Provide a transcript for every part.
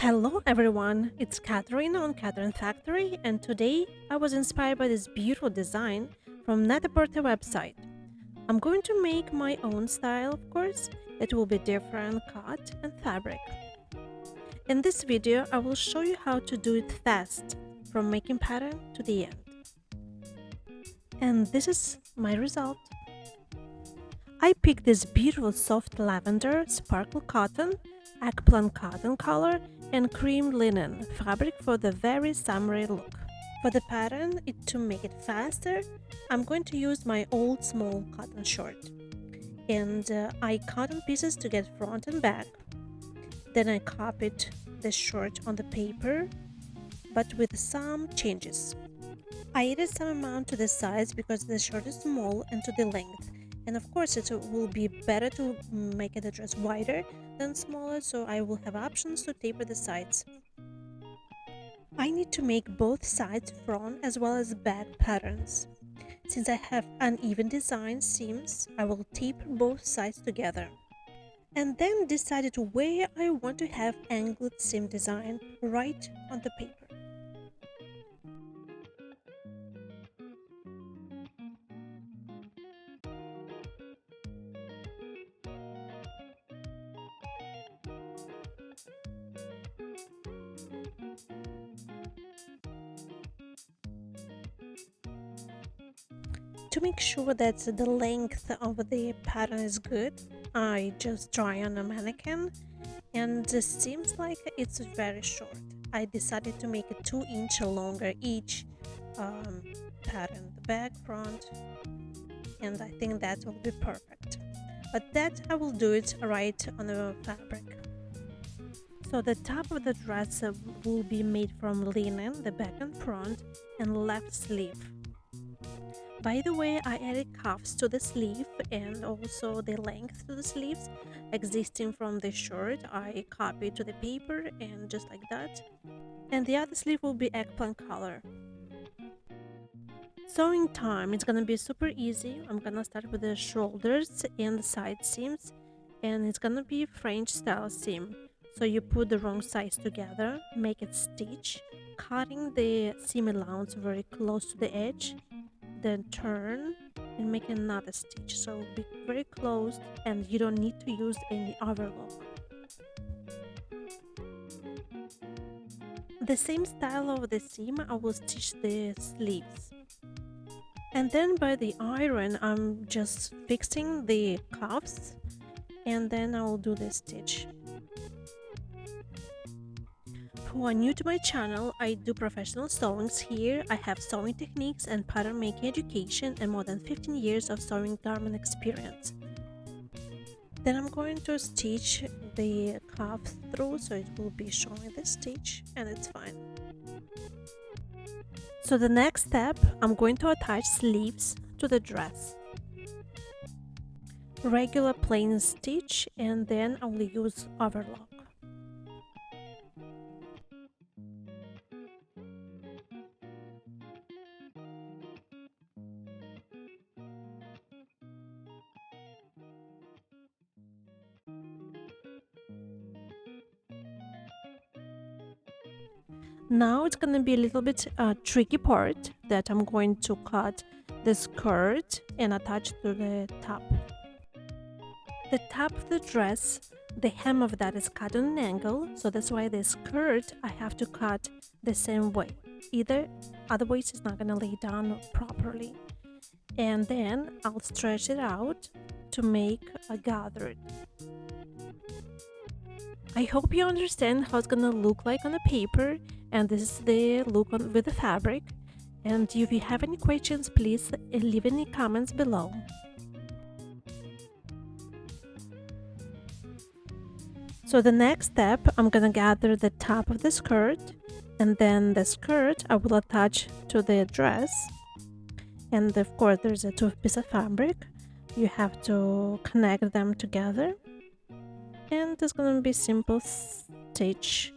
Hello everyone, it's Catherine on Catherine Factory, and today I was inspired by this beautiful design from Net-a-Porter website. I'm going to make my own style, of course. It will be different cut and fabric. In this video, I will show you how to do it fast, from making pattern to the end. And this is my result. I picked this beautiful soft lavender, sparkle cotton, eggplant cotton color, and cream linen fabric for the very summery look. For the pattern, to make it faster, I'm going to use my old small cotton short. And I cut on pieces to get front and back. Then I copied the short on the paper, but with some changes. I added some amount to the size because the short is small and to the length. And of course it will be better to make the dress wider than smaller, so I will have options to taper the sides. I need to make both sides front as well as back patterns. Since I have uneven design seams, I will taper both sides together. And then decided where I want to have angled seam design right on the paper. To make sure that the length of the pattern is good, I just try on a mannequin, and it seems like it's very short. I decided to make it 2 inch longer each pattern, the back, front, and I think that will be perfect. But that I will do it right on the fabric. So the top of the dress will be made from linen, the back and front, and left sleeve. By the way, I added cuffs to the sleeve and also the length to the sleeves existing from the shirt. I copied to the paper and just like that. And the other sleeve will be eggplant color. Sewing time is gonna be super easy. I'm gonna start with the shoulders and the side seams, and it's gonna be French style seam. So you put the wrong sides together, make it stitch, cutting the seam allowance very close to the edge, then turn and make another stitch, so be very close and you don't need to use any overlock. The same style of the seam I will stitch the sleeves, and then by the iron I'm just fixing the cuffs, and then I will do the stitch. Who are new to my channel, I do professional sewings here. I have sewing techniques and pattern making education and more than 15 years of sewing garment experience. Then I'm going to stitch the cuff through, so it will be showing the stitch and it's fine. So the next step, I'm going to attach sleeves to the dress. Regular plain stitch, and then I will use overlock. Now it's gonna be a little bit tricky part that I'm going to cut the skirt and attach to the top. The top of the dress, the hem of that is cut on an angle, so that's why the skirt I have to cut the same way. Otherwise it's not gonna lay down properly. And then I'll stretch it out to make a gathered. I hope you understand how it's gonna look like on the paper, and this is the look with the fabric. And if you have any questions, please leave any comments below. So the next step, I'm gonna gather the top of the skirt, and then the skirt I will attach to the dress. And of course there's a 2 pieces of fabric. You have to connect them together. And there's gonna be simple stitch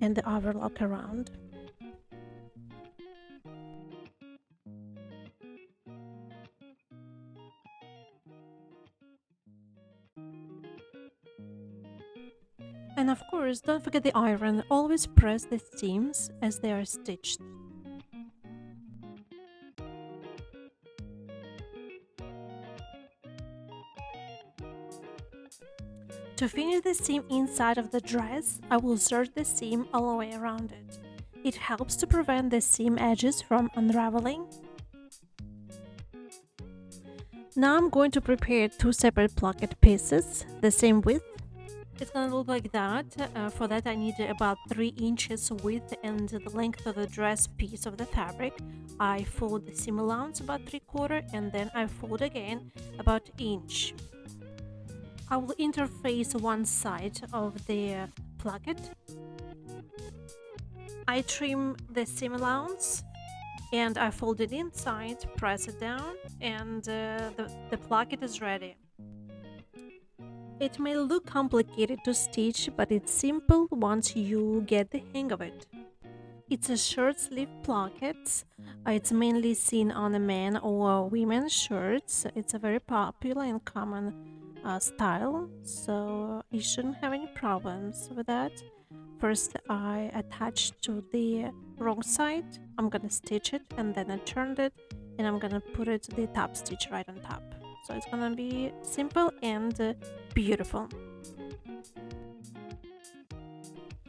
and the overlock around. And of course, don't forget the iron. Always press the seams as they are stitched. To finish the seam inside of the dress, I will serge the seam all the way around it. It helps to prevent the seam edges from unraveling. Now I'm going to prepare two separate placket pieces, the same width. It's gonna look like that. For that I need about 3 inches width and the length of the dress piece of the fabric. I fold the seam allowance about 3/4 and then I fold again about inch. I will interface one side of the placket. I trim the seam allowance and I fold it inside, press it down, and the placket is ready. It may look complicated to stitch, but it's simple once you get the hang of it. It's a short sleeve placket. It's mainly seen on the men or women's shirts. It's a very popular and common style, so you shouldn't have any problems with that. First, I attached to the wrong side. I'm gonna stitch it and then I turned it and I'm gonna put it the top stitch right on top. So it's gonna be simple and beautiful.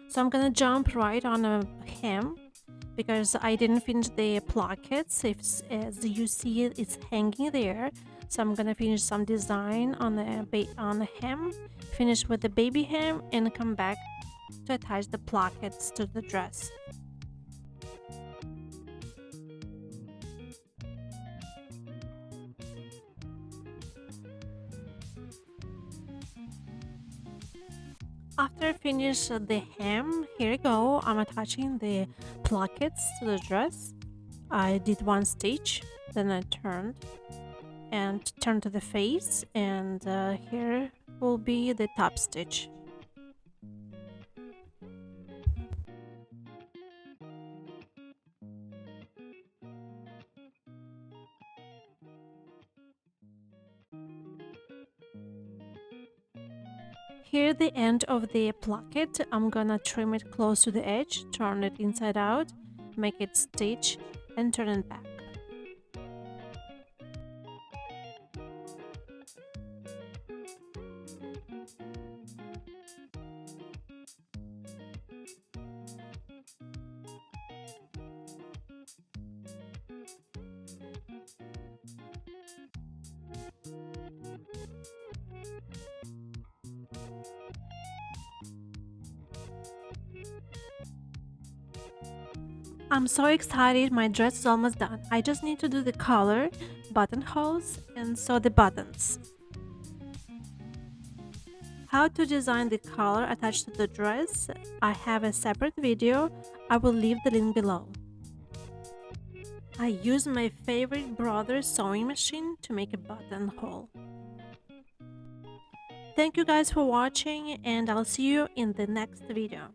So I'm gonna jump right on a hem because I didn't finish the plackets. As you see it's hanging there. So I'm gonna finish some design on the hem, finish with the baby hem, and come back to attach the plackets to the dress. After I finish the hem, here you go, I'm attaching the plackets to the dress. I did one stitch, then I turned to the face, and here will be the top stitch. Here the end of the placket, I'm gonna trim it close to the edge, turn it inside out, make it stitch, and turn it back. I'm so excited, my dress is almost done. I just need to do the collar, buttonholes, and sew the buttons. How to design the collar attached to the dress, I have a separate video. I will leave the link below. I use my favorite brother's sewing machine to make a buttonhole. Thank you guys for watching, and I'll see you in the next video.